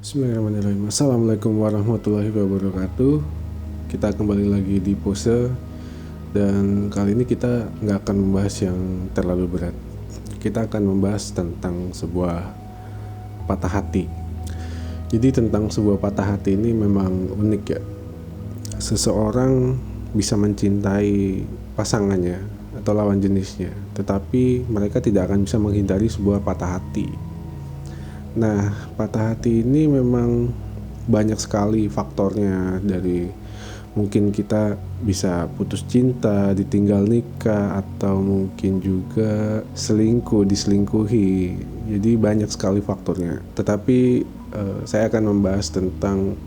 Bismillahirrahmanirrahim. Assalamualaikum warahmatullahi wabarakatuh. Kita kembali lagi di Pose. Dan kali ini kita nggak akan membahas yang terlalu berat. Kita akan membahas tentang sebuah patah hati. Jadi tentang sebuah patah hati ini memang unik ya. Seseorang bisa mencintai pasangannya atau lawan jenisnya, tetapi mereka tidak akan bisa menghindari sebuah patah hati. Nah, patah hati ini memang banyak sekali faktornya, dari mungkin kita bisa putus cinta, ditinggal nikah, atau mungkin juga selingkuh, diselingkuhi. Jadi banyak sekali faktornya. Tetapi saya akan membahas tentang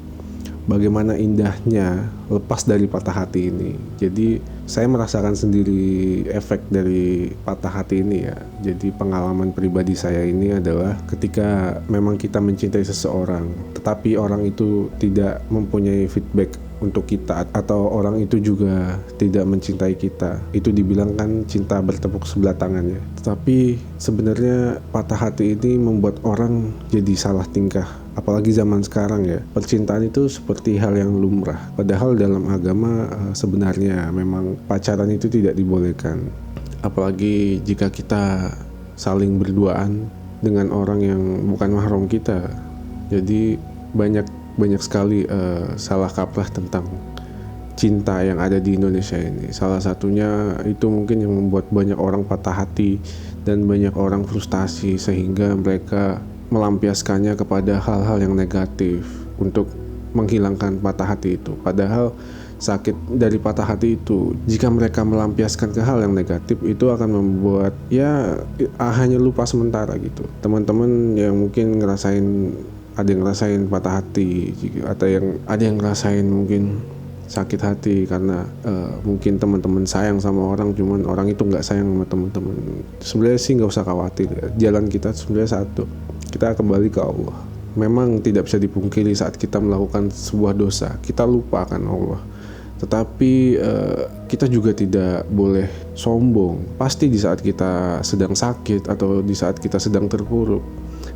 bagaimana indahnya lepas dari patah hati ini. Jadi saya merasakan sendiri efek dari patah hati ini ya. Jadi pengalaman pribadi saya ini adalah ketika memang kita mencintai seseorang, tetapi orang itu tidak mempunyai feedback untuk kita, atau orang itu juga tidak mencintai kita. Itu dibilang kan cinta bertepuk sebelah tangan ya. Tetapi sebenarnya patah hati ini membuat orang jadi salah tingkah. Apalagi zaman sekarang ya, percintaan itu seperti hal yang lumrah. Padahal dalam agama sebenarnya memang pacaran itu tidak dibolehkan. Apalagi jika kita saling berduaan dengan orang yang bukan mahram kita. Jadi banyak sekali salah kaprah tentang cinta yang ada di Indonesia ini. Salah satunya itu mungkin yang membuat banyak orang patah hati dan banyak orang frustasi, sehingga mereka melampiaskannya kepada hal-hal yang negatif untuk menghilangkan patah hati itu. Padahal sakit dari patah hati itu, jika mereka melampiaskan ke hal yang negatif, itu akan membuat hanya lupa sementara gitu. Teman-teman yang mungkin ada yang ngerasain patah hati, atau ada yang ngerasain mungkin sakit hati karena mungkin teman-teman sayang sama orang, cuman orang itu nggak sayang sama teman-teman. Sebenarnya sih nggak usah khawatir ya. Jalan kita sebenarnya satu, kita kembali ke Allah. Memang tidak bisa dipungkiri saat kita melakukan sebuah dosa, kita lupa akan Allah. Tetapi kita juga tidak boleh sombong. Pasti di saat kita sedang sakit atau di saat kita sedang terpuruk,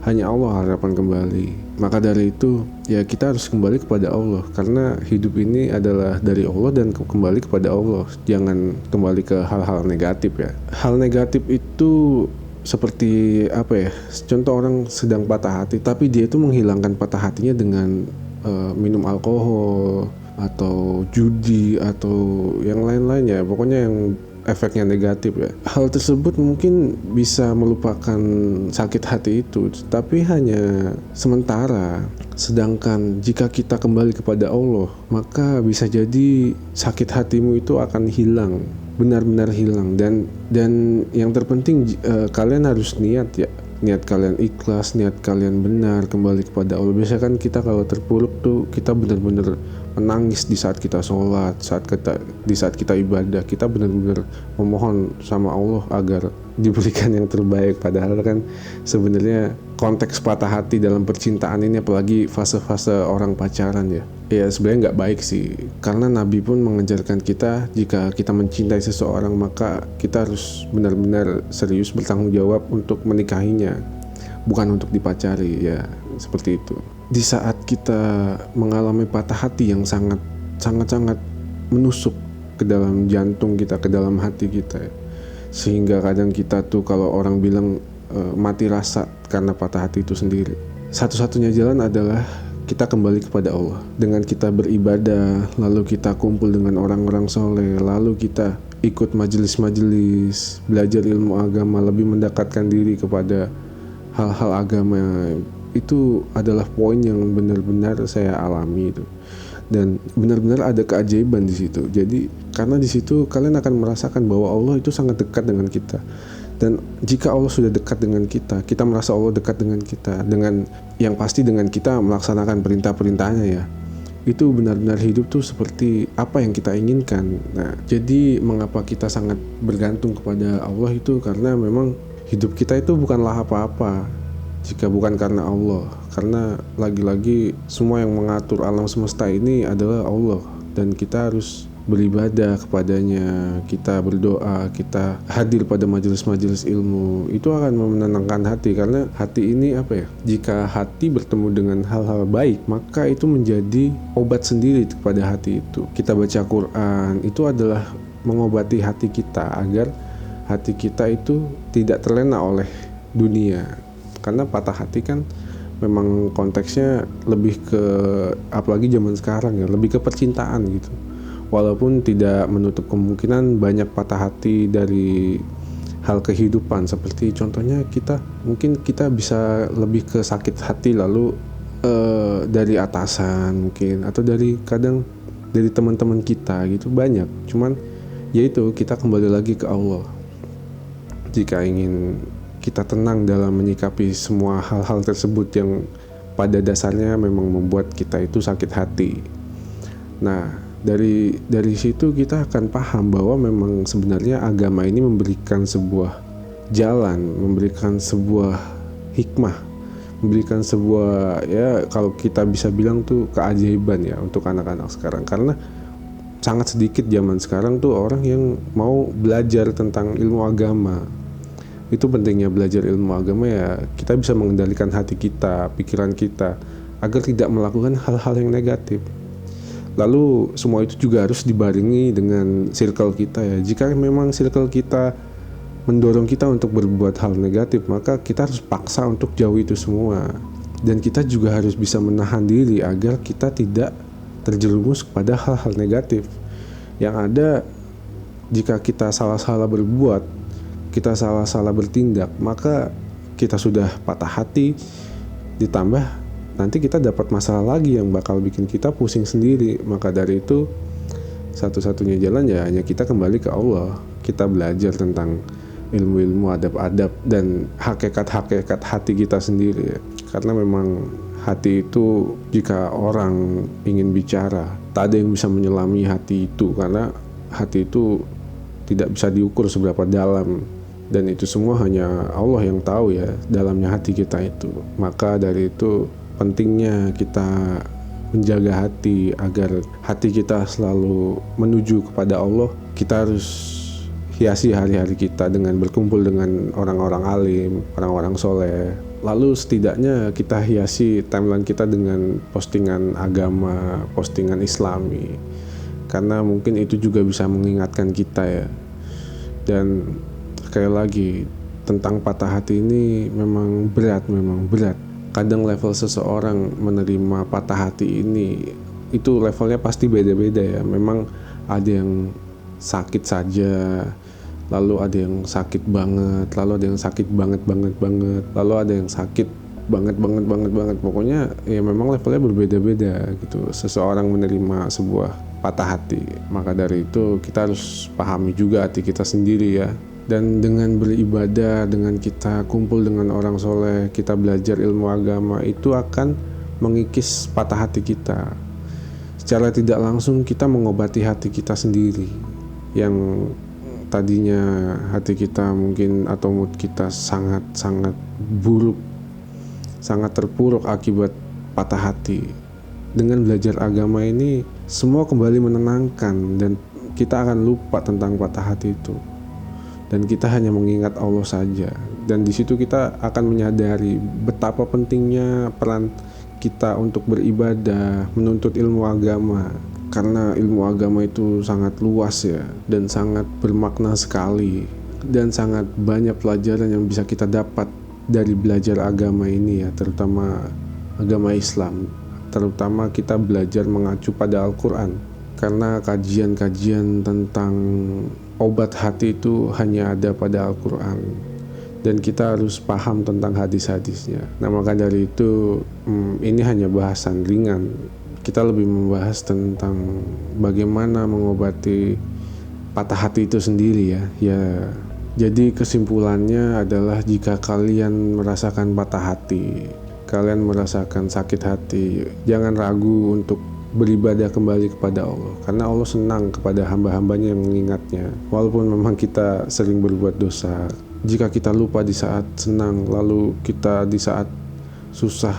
hanya Allah harapan kembali. Maka dari itu ya kita harus kembali kepada Allah, karena hidup ini adalah dari Allah dan kembali kepada Allah. Jangan kembali ke hal-hal negatif ya. Hal negatif itu seperti apa ya? Contoh, orang sedang patah hati tapi dia itu menghilangkan patah hatinya dengan minum alkohol atau judi atau yang lain-lain ya. Pokoknya yang efeknya negatif ya. Hal tersebut mungkin bisa melupakan sakit hati itu, tapi hanya sementara. Sedangkan jika kita kembali kepada Allah, maka bisa jadi sakit hatimu itu akan hilang, benar-benar hilang. Dan yang terpenting kalian harus niat ya. Niat kalian ikhlas, niat kalian benar kembali kepada Allah. Biasanya kan kita kalau terpuruk tuh kita benar-benar menangis di saat kita sholat, di saat kita ibadah, kita benar-benar memohon sama Allah agar diberikan yang terbaik. Padahal kan sebenarnya konteks patah hati dalam percintaan ini, apalagi fase-fase orang pacaran ya sebenarnya nggak baik sih. Karena Nabi pun mengajarkan kita, jika kita mencintai seseorang maka kita harus benar-benar serius bertanggung jawab untuk menikahinya, bukan untuk dipacari ya, seperti itu. Di saat kita mengalami patah hati yang sangat menusuk ke dalam jantung kita, ke dalam hati kita, sehingga kadang kita tuh kalau orang bilang mati rasa karena patah hati itu sendiri. Satu-satunya jalan adalah kita kembali kepada Allah dengan kita beribadah, lalu kita kumpul dengan orang-orang soleh, lalu kita ikut majelis-majelis, belajar ilmu agama, lebih mendekatkan diri kepada hal-hal agama. Itu adalah poin yang benar-benar saya alami itu, dan benar-benar ada keajaiban di situ. Jadi karena di situ kalian akan merasakan bahwa Allah itu sangat dekat dengan kita. Dan jika Allah sudah dekat dengan kita, kita merasa Allah dekat dengan kita, dengan yang pasti dengan kita melaksanakan perintah-perintahnya ya. Itu benar-benar hidup tuh seperti apa yang kita inginkan. Nah, jadi mengapa kita sangat bergantung kepada Allah itu karena memang hidup kita itu bukanlah apa-apa jika bukan karena Allah. Karena lagi-lagi semua yang mengatur alam semesta ini adalah Allah, dan kita harus beribadah kepadanya, kita berdoa, kita hadir pada majelis-majelis ilmu, itu akan menenangkan hati. Karena hati ini jika hati bertemu dengan hal-hal baik, maka itu menjadi obat sendiri kepada hati itu. Kita baca Quran, itu adalah mengobati hati kita agar hati kita itu tidak terlena oleh dunia. Karena patah hati kan memang konteksnya lebih ke, apalagi zaman sekarang ya, lebih ke percintaan gitu. Walaupun tidak menutup kemungkinan banyak patah hati dari hal kehidupan, seperti contohnya mungkin kita bisa lebih ke sakit hati lalu dari atasan mungkin, atau kadang dari teman-teman kita gitu, banyak. Cuman yaitu kita kembali lagi ke Allah. Jika ingin kita tenang dalam menyikapi semua hal-hal tersebut yang pada dasarnya memang membuat kita itu sakit hati. Nah, dari situ kita akan paham bahwa memang sebenarnya agama ini memberikan sebuah jalan, memberikan sebuah hikmah, memberikan sebuah, ya kalau kita bisa bilang tuh keajaiban ya untuk anak-anak sekarang. Karena sangat sedikit zaman sekarang tuh orang yang mau belajar tentang ilmu agama. Itu pentingnya belajar ilmu agama ya, kita bisa mengendalikan hati kita, pikiran kita, agar tidak melakukan hal-hal yang negatif. Lalu semua itu juga harus dibarengi dengan circle kita ya. Jika memang circle kita mendorong kita untuk berbuat hal negatif, maka kita harus paksa untuk jauhi itu semua. Dan kita juga harus bisa menahan diri agar kita tidak terjerumus kepada hal-hal negatif. Yang ada, jika kita salah-salah berbuat, kita salah-salah bertindak, maka kita sudah patah hati, ditambah nanti kita dapat masalah lagi yang bakal bikin kita pusing sendiri. Maka dari itu satu-satunya jalan ya hanya kita kembali ke Allah. Kita belajar tentang ilmu-ilmu adab-adab dan hakikat-hakikat hati kita sendiri ya. Karena memang hati itu, jika orang ingin bicara, tak ada yang bisa menyelami hati itu. Karena hati itu tidak bisa diukur seberapa dalam, dan itu semua hanya Allah yang tahu ya dalamnya hati kita itu. Maka dari itu pentingnya kita menjaga hati agar hati kita selalu menuju kepada Allah. Kita harus hiasi hari-hari kita dengan berkumpul dengan orang-orang alim, orang-orang soleh. Lalu setidaknya kita hiasi timeline kita dengan postingan agama, postingan Islami, karena mungkin itu juga bisa mengingatkan kita ya. Dan sekali lagi, tentang patah hati ini memang berat. Kadang level seseorang menerima patah hati ini itu levelnya pasti beda-beda ya. Memang ada yang sakit saja, lalu ada yang sakit banget, lalu ada yang sakit banget, lalu ada yang sakit banget. Pokoknya ya memang levelnya berbeda-beda gitu seseorang menerima sebuah patah hati. Maka dari itu kita harus pahami juga hati kita sendiri ya. Dan dengan beribadah, dengan kita kumpul dengan orang soleh, kita belajar ilmu agama, itu akan mengikis patah hati kita. Secara tidak langsung kita mengobati hati kita sendiri, yang tadinya hati kita mungkin atau mood kita sangat buruk, sangat terpuruk akibat patah hati. Dengan belajar agama ini, semua kembali menenangkan dan kita akan lupa tentang patah hati itu. Dan kita hanya mengingat Allah saja. Dan di situ kita akan menyadari betapa pentingnya peran kita untuk beribadah, menuntut ilmu agama. Karena ilmu agama itu sangat luas ya, dan sangat bermakna sekali. Dan sangat banyak pelajaran yang bisa kita dapat dari belajar agama ini ya, terutama agama Islam. Terutama kita belajar mengacu pada Al-Quran. Karena kajian-kajian tentang obat hati itu hanya ada pada Al-Quran, dan kita harus paham tentang hadis-hadisnya. Nah maka dari itu ini hanya bahasan ringan. Kita lebih membahas tentang bagaimana mengobati patah hati itu sendiri ya. Jadi kesimpulannya adalah, jika kalian merasakan patah hati, kalian merasakan sakit hati, jangan ragu untuk beribadah kembali kepada Allah, karena Allah senang kepada hamba-hambanya yang mengingatnya. Walaupun memang kita sering berbuat dosa, jika kita lupa di saat senang, lalu kita di saat susah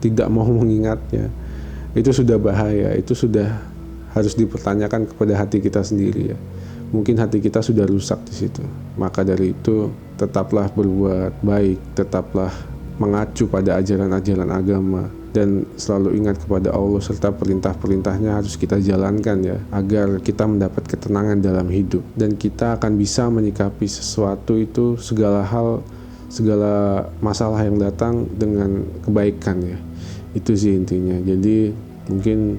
tidak mau mengingatnya, itu sudah bahaya, itu sudah harus dipertanyakan kepada hati kita sendiri ya. Mungkin hati kita sudah rusak di situ. Maka dari itu tetaplah berbuat baik, tetaplah mengacu pada ajaran-ajaran agama, dan selalu ingat kepada Allah serta perintah-perintahnya harus kita jalankan ya, agar kita mendapat ketenangan dalam hidup dan kita akan bisa menyikapi sesuatu itu, segala hal, segala masalah yang datang dengan kebaikan ya. Itu sih intinya. Jadi mungkin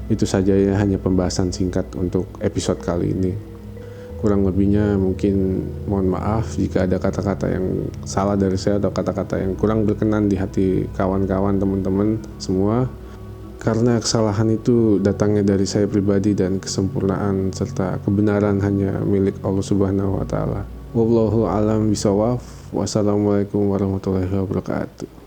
itu saja ya, hanya pembahasan singkat untuk episode kali ini. Kurang lebihnya mungkin mohon maaf jika ada kata-kata yang salah dari saya atau kata-kata yang kurang berkenan di hati kawan-kawan, teman-teman semua. Karena kesalahan itu datangnya dari saya pribadi dan kesempurnaan serta kebenaran hanya milik Allah Subhanahu wa taala. Wallahu a'lam bishawab. Wassalamualaikum warahmatullahi wabarakatuh.